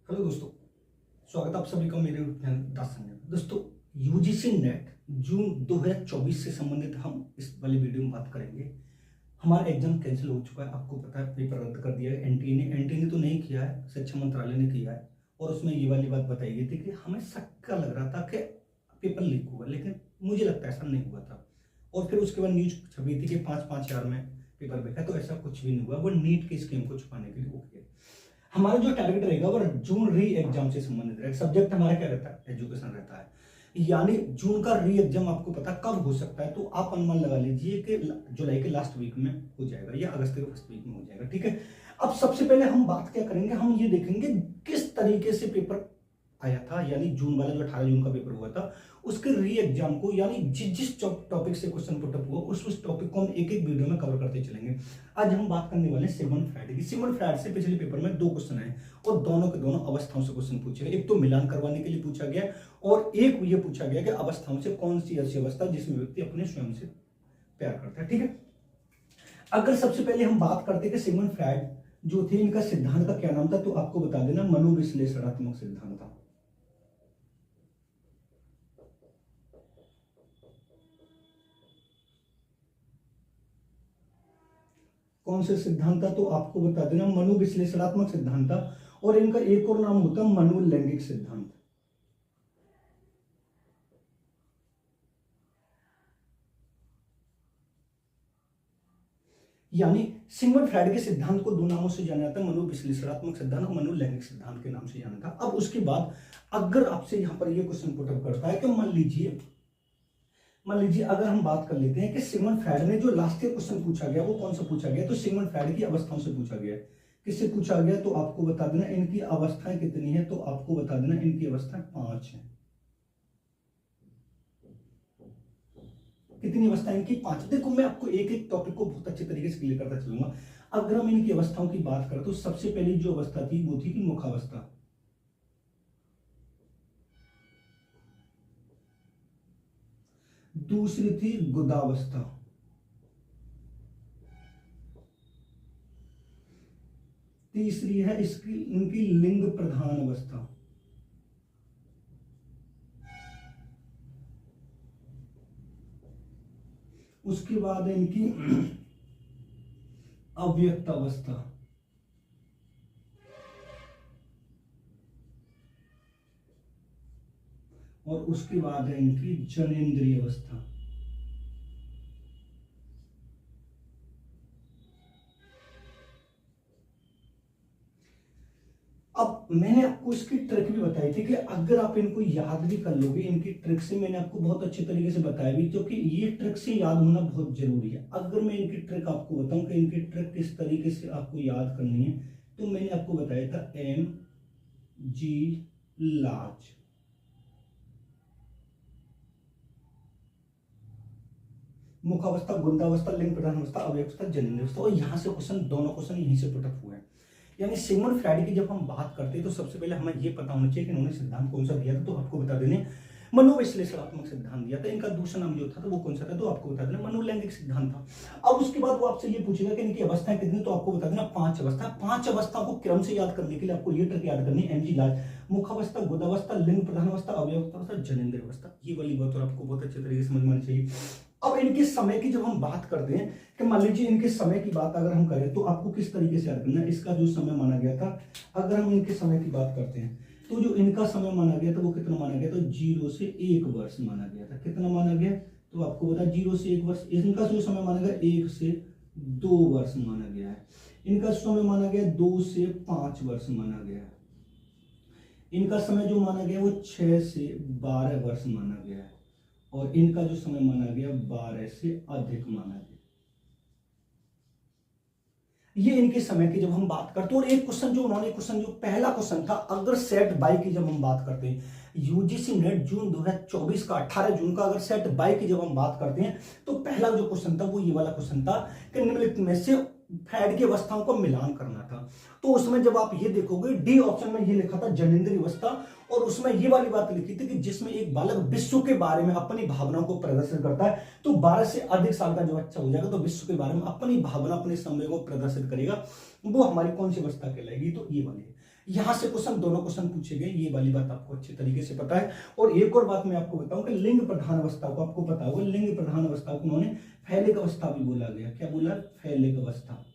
Hello दोस्तों, स्वागत है आप सभी का मेरे दास में। दोस्तों, यूजीसी नेट जून 2024 से संबंधित हम इस वाली वीडियो में बात करेंगे। हमारा एग्जाम कैंसिल हो चुका है, आपको पता है, पेपर रद्द कर दिया है एनटीए ने तो नहीं किया है, शिक्षा मंत्रालय ने किया है। और उसमें ये वाली बात बताई गई थी कि हमें शक्का लग रहा था कि पेपर लीक हुआ, लेकिन मुझे लगता है ऐसा नहीं हुआ था। और फिर उसके बाद न्यूज छपी थी कि 5,000 में पेपर बिका, तो ऐसा कुछ भी नहीं हुआ। वो नीट के स्कीम को छुपाने के लिए हो गया। हमारा जो टारगेट रहेगा वो जून री एग्जाम से संबंधित रहेगा। सब्जेक्ट हमारा क्या रहता है? एजुकेशन रहता है। यानी जून का री एग्जाम आपको पता कब हो सकता है, तो आप अनुमान लगा लीजिए कि जुलाई के लास्ट वीक में हो जाएगा या अगस्त के फर्स्ट वीक में हो जाएगा। ठीक है, अब सबसे पहले हम बात क्या करेंगे, हम ये देखेंगे किस तरीके से पेपर आया था। यानी जून वाला जो 18 जून का पेपर हुआ था उसके री एग्जाम को, यानी जिस जिस टॉपिक से क्वेश्चन पुटअप हुआ उस टॉपिक को हम एक एक वीडियो में कवर करते चलेंगे। आज हम बात करने वाले हैं सिगमंड फ्राइड की। सिगमंड फ्राइड से पिछले पेपर में 2 क्वेश्चन आए और दोनों के दोनों अवस्थाओं से क्वेश्चन पूछे गए। एक तो मिलान करवाने के लिए पूछा गया और एक ये पूछा गया कि अवस्थाओं से कौन सी ऐसी अवस्था जिसमें व्यक्ति अपने स्वयं से प्यार करता है। ठीक है, अगर सबसे पहले हम बात करते कि सिगमंड फ्राइड जो थे, इनका सिद्धांत का क्या नाम था, तो आपको बता देना मनोविश्लेषणात्मक सिद्धांत था। कौन से सिद्धांत था, तो आपको बता देना मनोविश्लेषणात्मक सिद्धांत था। और इनका एक और नाम होता मनोलैंगिक सिद्धांत। यानी सिगमंड फ्राइड के सिद्धांत को 2 नामों से जाना जाता है, मनोविश्लेषणात्मक सिद्धांत और मनोलैंगिक सिद्धांत के नाम से जाना था। अब उसके बाद अगर आपसे यहां पर यह क्वेश्चन पुटअप करता है कि मान लीजिए अगर हम बात कर लेते हैं कि सिगमंड फ्राइड ने जो लास्ट ईयर क्वेश्चन पूछा गया वो कौन सा पूछा गया, तो सिगमंड फ्राइड की अवस्थाओं से पूछा गया। किससे पूछा गया, तो आपको बता देना इनकी अवस्थाएं कितनी है, तो आपको बता देना इनकी अवस्थाएं 5 है। कितनी अवस्थाएं इनकी? 5। देखो, मैं आपको एक एक टॉपिक को बहुत अच्छे तरीके से क्लियर करता चलूंगा। अगर हम इनकी अवस्थाओं की बात करें तो सबसे पहली जो अवस्था थी वो थी कि मुखावस्था। दूसरी थी गुदावस्था। तीसरी है इनकी लिंग प्रधान अवस्था। उसके बाद है इनकी अव्यक्त अवस्था। और उसके बाद है इनकी जनेंद्रिय अवस्था। अब मैंने आपको इसकी ट्रिक भी बताई थी कि अगर आप इनको याद भी कर लोगे, इनकी ट्रिक से मैंने आपको बहुत अच्छे तरीके से बताया भी, क्योंकि ये ट्रिक से याद होना बहुत जरूरी है। अगर मैं इनकी ट्रिक आपको बताऊं कि इनकी ट्रिक किस तरीके से आपको याद करनी है, तो मैंने आपको बताया था एम जी लार्ज, मुखावस्था, गुंदावस्था, लिंग प्रधान अवस्था, अव्यवस्था, जनिंद्रिय अवस्था। और यहां से दोनों क्वेश्चन यहीं से पुटअप हुए हैं। यानी सिगमंड फ्राइड की जब हम बात करते हैं तो सबसे पहले हमें यह पता होना चाहिए कि इन्होंने सिद्धांत कौन सा दिया था, तो आपको बता देने मनोविश्लेषणात्मक सिद्धांत दिया था। इनका दूसरा नाम जो था तो वो कौन सा था, तो आपको बता देना मनोलैंगिक सिद्धांत था। अब उसके बाद वो आपसे ये पूछेगा कि इनकी अवस्थाएं कितनी, तो आपको बता देना 5 अवस्था। 5 अवस्थाओं को क्रम से याद करने के लिए आपको ये ट्रिक याद करनी है, एमजी लार्ज, मुखावस्था, गुदावस्था, लिंग प्रधान अवस्था, अव्यवस्था, जनेंद्रिय अवस्था। ये वाली बात और आपको बहुत अच्छे तरीके से समझ में आनी चाहिए। अब इनके समय की जब हम बात करते हैं कि मान लीजिए इनके समय की बात अगर हम करें तो आपको किस तरीके से याद करना है, इसका जो समय माना गया था, अगर हम इनके समय की बात करते हैं तो जो इनका समय माना गया था वो कितना माना गया, तो 0 से 1 वर्ष माना गया था। कितना माना गया, तो आपको बता 0 से 1 वर्ष। इनका जो समय माना गया 1 से 2 वर्ष माना गया है। इनका समय माना गया 2 से 5 वर्ष माना गया है। इनका समय जो माना गया वो 6 से 12 वर्ष माना गया है। और इनका जो समय माना गया 12 से अधिक माना गया। ये इनके समय की जब हम बात करते हैं। और एक क्वेश्चन जो पहला क्वेश्चन था, अगर सेट बाय की जब हम बात करते हैं, यूजीसी नेट जून 2024 का 18 जून का अगर सेट बाय की जब हम बात करते हैं तो पहला जो क्वेश्चन था वो ये वाला क्वेश्चन था कि निम्नलिखित में से फ्राइड की अवस्थाओं को मिलान करना था। तो उसमें जब आप ये देखोगे डी ऑप्शन में ये लिखा था जनेंद्रिय अवस्था, और उसमें ये वाली बात लिखी थी कि जिसमें एक बालक विश्व के बारे में अपनी भावनाओं को प्रदर्शित करता है। तो 12 से अधिक साल का जो बच्चा हो जाएगा तो विश्व के बारे में अपनी भावना, अपने संवेगों को प्रदर्शित करेगा, वो हमारी कौन सी अवस्था कहलाएगी, तो ये वाली है। यहां से क्वेश्चन, दोनों क्वेश्चन पूछे गए, ये वाली बात आपको अच्छे तरीके से पता है। और एक और बात मैं आपको बताऊं कि लिंग प्रधान अवस्था को, आपको पता होगा लिंग प्रधान अवस्था को उन्होंने फैलिक अवस्था भी बोला गया। क्या बोला? फैलिक अवस्था,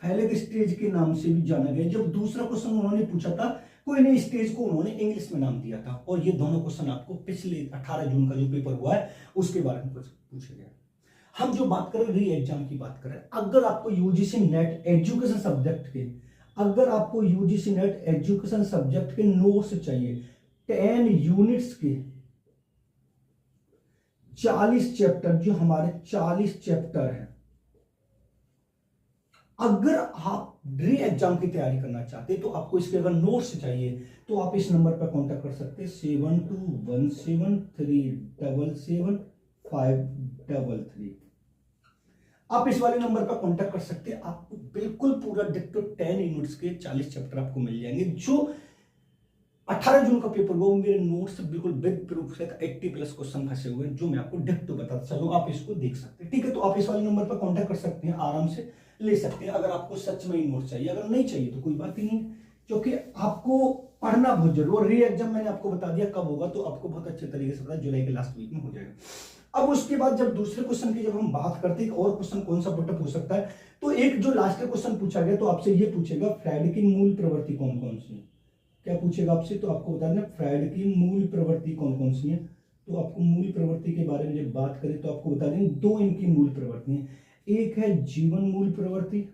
फैलिक स्टेज के नाम से भी जाना गया। जब दूसरा क्वेश्चन उन्होंने पूछा था, कोई नई स्टेज को उन्होंने इंग्लिश में नाम दिया था। और ये दोनों क्वेश्चन आपको पिछले 18 जून का जो पेपर हुआ है उसके बारे में पूछे गए। हम जो बात करें री एग्जाम की बात करें, अगर आपको यूजीसी नेट एजुकेशन सब्जेक्ट के, अगर आपको यूजीसी नेट एजुकेशन सब्जेक्ट के नोट्स चाहिए 10 यूनिट्स के 40 चैप्टर, जो हमारे 40 चैप्टर हैं, अगर आप री एग्जाम की तैयारी करना चाहते हैं तो आपको इसके अगर नोट्स चाहिए तो आप इस नंबर पर कांटेक्ट कर सकते हैं 7217377533। आप इस वाले नंबर पर कांटेक्ट कर सकते हैं। आपको बिल्कुल पूरा डिट्टो 10 यूनिट्स के 40 चैप्टर आपको मिल जाएंगे। जो 18 जून का पेपर वो मेरे नोट्स बिल्कुल बिग प्रूफ से 80+ क्वेश्चन फंसे हुए हैं, जो मैं आपको डिट्टो बताता चलो, आप इसको देख सकते हैं। ठीक है, तो आप इस वाले नंबर पर कांटेक्ट कर सकते हैं, आराम से ले सकते हैं। अगर आपको सच में ही नोट चाहिए, अगर नहीं चाहिए तो कोई बात ही नहीं, क्योंकि आपको पढ़ना बहुत जरूरी। और री एग्जाम मैंने आपको बता दिया कब होगा, तो आपको बहुत अच्छे तरीके से पता है, जुलाई के लास्ट वीक में हो जाएगा। अब उसके बाद जब दूसरे क्वेश्चन की जब हम बात करते हैं और क्वेश्चन कौन सा पुटअप हो सकता है, तो एक जो लास्ट का क्वेश्चन पूछा गया तो आपसे ये पूछेगा फ्रायड की मूल प्रवृत्ति कौन कौन सी है। क्या पूछेगा आपसे? तो आपको बता देना फ्रायड की मूल प्रवृत्ति कौन कौन सी है। तो आपको मूल प्रवृत्ति के बारे में जब बात करें तो आपको बता दें 2 इनकी मूल प्रवृत्ति है। एक है जीवन मूल प्रवृत्ति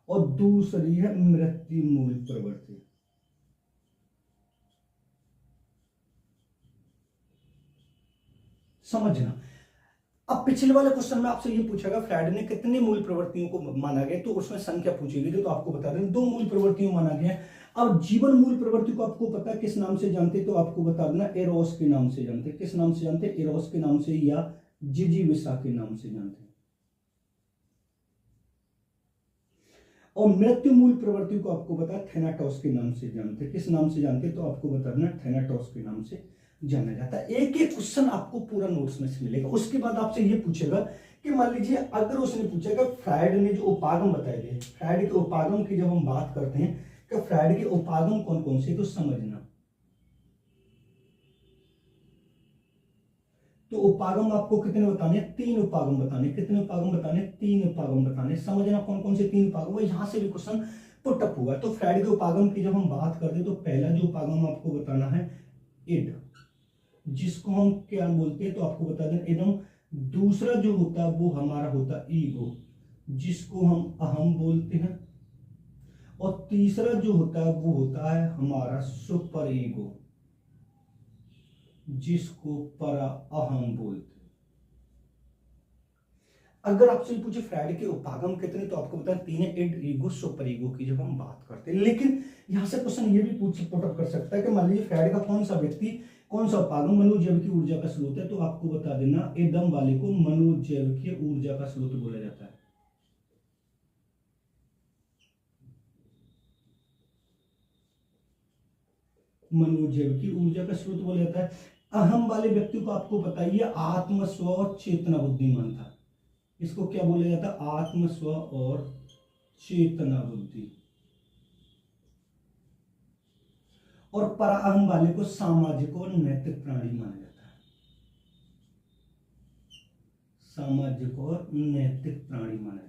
और दूसरी है मृत्यु मूल प्रवृत्ति। समझना। अब पिछले वाले क्वेश्चन में आपसे ये पूछेगा फ्रायड ने कितनी मूल प्रवृत्तियों को माना गया, तो उसमें संख्या पूछी गई थी, तो आपको बता दें 2 मूल प्रवृत्तियों माना गया। अब जीवन मूल प्रवृत्ति को आपको पता है किस नाम से जानते, तो आपको बता देना एरोस के नाम से जानते। किस नाम से जानते? एरोस के नाम से या जिजीविसा के नाम से जानते। और मृत्यु मूल प्रवृत्ति को आपको बता थैनाटोस के नाम से जानते। किस नाम से जानते? तो आपको बता देना थैनाटोस के नाम से जाना जाता है। एक एक क्वेश्चन आपको पूरा नोट्स में से मिलेगा। उसके बाद आपसे ये पूछेगा कि मान लीजिए अगर उसने पूछेगा फ्रायड ने जो उपागम बताए थे, फ्रायड के उपागम की जब हम बात करते हैं कि फ्रायड के उपागम कौन कौन से, तो समझना। तो उपागम आपको कितने बताने? 3 उपागम बताने। कितने उपागम बताने? 3 उपागम बताने। समझना कौन कौन से 3 उपागम है। यहां से भी क्वेश्चन पुटअप हुआ। तो फ्रायड के उपागम की जब हम बात करते हैं तो पहला जो उपागम आपको बताना है इड, जिसको हम क्या बोलते हैं, तो आपको बता दें इदम। दूसरा जो होता है वो हमारा होता है ईगो, जिसको हम अहम बोलते हैं। और तीसरा जो होता है वो होता है हमारा सुपर ईगो, जिसको परा अहम बोलते हैं। अगर आपसे पूछे फ्रायड के उपागम कितने, तो आपको बताया 3 है, इड, ईगो, सुपर ईगो की जब हम बात करते हैं। लेकिन यहां से क्वेश्चन ये भी पुटअप कर सकता है कि मान लीजिए फ्रायड का कौन सा व्यक्ति, कौन सा उपागम मनोजैविकी ऊर्जा का स्रोत है, तो आपको बता देना एकदम वाले को मनोजैविकीय ऊर्जा का स्रोत बोला जाता है। मनोजैविकी ऊर्जा का स्रोत बोला जाता है। अहम वाले व्यक्ति को आपको बताइए आत्म, स्व, चेतना, बुद्धिमान था। इसको क्या बोला जाता है? आत्म, स्व और चेतना बुद्धि। और पराअहम वाले को सामाजिक और नैतिक प्राणी माना जाता है। सामाजिक और नैतिक प्राणी माना जाता है।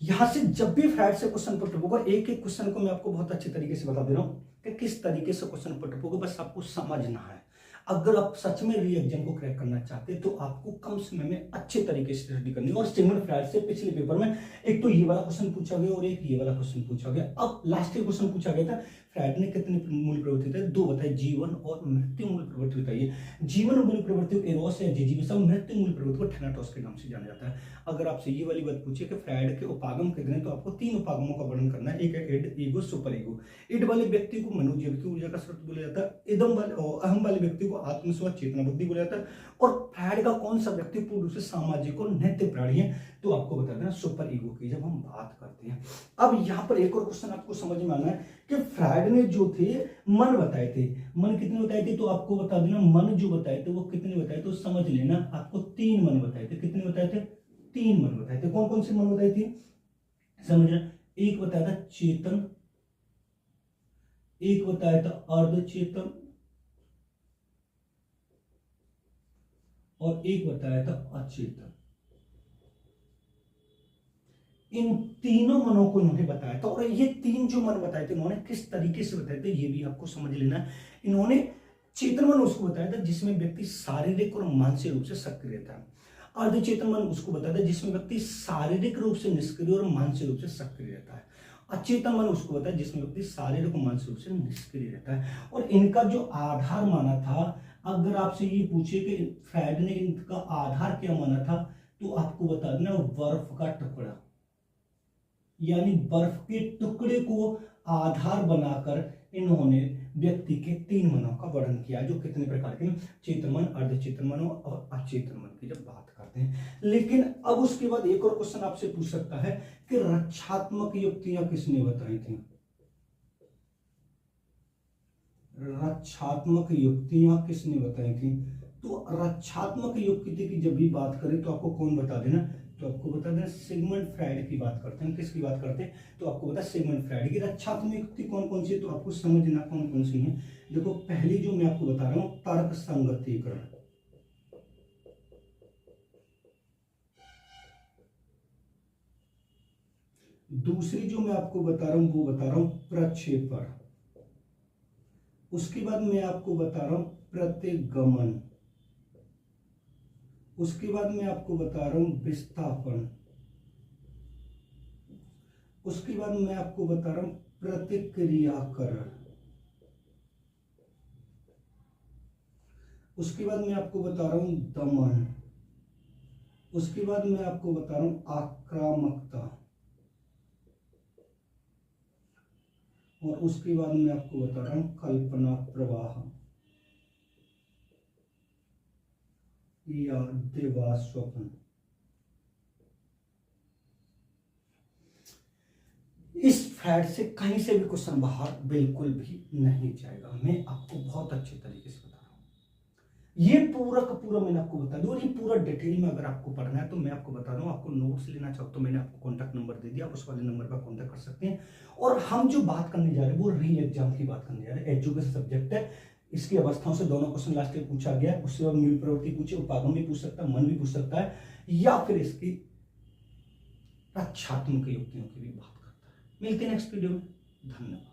यहां से जब भी फ्रायड से क्वेश्चन पुटअप होगा, एक एक क्वेश्चन को मैं आपको बहुत अच्छे तरीके से बता दे रहा हूं कि किस तरीके से क्वेश्चन पुटअप होगा, बस आपको समझना है। अगर आप सच में री एग्जाम को क्रैक करना चाहते हैं तो आपको कम समय में अच्छे तरीके से स्टडी करनी है। और सिग्मंड फ्रायड से पिछले पेपर में एक तो ये वाला क्वेश्चन पूछा गया और एक ये वाला क्वेश्चन पूछा गया। अब लास्ट क्वेश्चन पूछा गया था फ्रायड ने कितनी मूल प्रवृत्ति थे? 2 बताइए, जीवन और मृत्यु मूल प्रवृत्ति बताइए। जीवन मूल प्रवृत्ति को एरोस या जिजीविसा, मृत्यु मूल प्रवृत्ति को थैनाटोस के नाम से जाना जाता है। अगर आपसे ये वाली बात पूछे कि फ्रायड के उपागम कितने, तो आपको 3 उपागमों का वर्णन करना है। एक है id, ego, super ego. Id वाले व्यक्ति को मनोजैविकी ऊर्जा का स्रोत बोला जाता है। इदम वाले अहम वाले व्यक्ति को आत्म, स्व, चेतना बुद्धि बोला जाता है। और फ्रायड का कौन सा व्यक्ति पूर्ण रूप से सामाजिक और नैतिक प्राणी है, तो आपको बता देना सुपर ईगो की जब हम बात करते हैं। अब यहाँ पर एक और क्वेश्चन आपको समझ में आना है कि फ्रायड फ्रायड ने जो थे मन बताए थे, मन कितने बताए थे तो आपको बता देना, मन जो बताए थे वो कितने बताए थे, तो समझ लेना आपको 3 मन बताए थे। कितने बताए थे? 3 मन बताए थे। कौन कौन से मन बताए थे समझना। एक बताया था चेतन, एक बताया था अर्ध चेतन, और एक बताया था अचेतन। इन तीनों मनों को इन्होंने बताया था। और ये 3 जो मन बताए थे इन्होंने किस तरीके से बताए थे ये भी आपको समझ लेना। इन्होंने चेतन मन उसको बताया था जिसमें व्यक्ति शारीरिक और मानसिक रूप से सक्रिय था। अर्धचेतन मन उसको बताया था जिसमें व्यक्ति शारीरिक रूप से निष्क्रिय और मानसिक रूप से सक्रिय रहता है। अचेतन मन उसको बताया जिसमें व्यक्ति शारीरिक और मानसिक रूप से निष्क्रिय रहता है। और इनका जो आधार माना था, अगर आपसे ये पूछे कि फ्रायड ने इनका आधार क्या माना था, तो आपको बता देना बर्फ का टुकड़ा, यानी बर्फ के टुकड़े को आधार बनाकर इन्होंने व्यक्ति के 3 मनों का वर्णन किया, जो कितने प्रकार के, चेतन मन, अर्धचेतन मन और अचेतन मन की जब बात करते हैं। लेकिन अब उसके बाद एक और क्वेश्चन आपसे पूछ सकता है कि रक्षात्मक युक्तियां किसने बताई थी? रक्षात्मक युक्तियां किसने बताई थी? तो रक्षात्मक युक्ति की जब भी बात करें तो आपको कौन बता देना, तो आपको बता देना सिगमंड फ्रायड की बात करते हैं। किसकी बात करते हैं? तो आपको बता सिगमंड फ्रायड की। रक्षात्मक युक्ति कौन कौन सी है तो आपको समझना कौन कौन सी है। देखो पहली जो मैं आपको बता रहा हूं तर्क संगतीकरण, दूसरी जो मैं आपको बता रहा हूं वो बता रहा हूं प्रक्षेपण, उसके बाद मैं आपको बता रहा हूं प्रतिगमन, उसके बाद मैं आपको बता रहा हूं विस्थापन, उसके बाद मैं आपको बता रहा हूं प्रतिक्रियाकरण, उसके बाद मैं आपको बता रहा हूं दमन, उसके बाद मैं आपको बता रहा हूं आक्रामकता, और उसके बाद मैं आपको बता रहा हूं कल्पना प्रवाह या देवास्वप्न। इस फ्रायड से कहीं से भी क्वेश्चन बाहर बिल्कुल भी नहीं जाएगा, मैं आपको बहुत अच्छे तरीके से बता रहा हूं। ये पूरा का पूरा मैंने आपको बता दिया, और ये पूरा डिटेल में अगर आपको पढ़ना है तो मैं आपको बता दूं। आपको नोट्स लेना चाहो तो मैंने आपको कॉन्टैक्ट नंबर दे दिया, आप उस वाले नंबर पर कॉन्टैक्ट कर सकते हैं। और हम जो बात करने जा रहे हैं वो री एग्जाम की बात करने जा रहे हैं। एजुकेशन सब्जेक्ट है, इसकी अवस्थाओं से दोनों क्वेश्चन लास्ट में पूछा गया है। उससे मूल प्रवृत्ति पूछे, उपागम भी पूछ सकता है, मन भी पूछ सकता है, या फिर इसकी रक्षात्मक युक्तियों की भी बात करता है। मिलते हैं नेक्स्ट वीडियो में। धन्यवाद।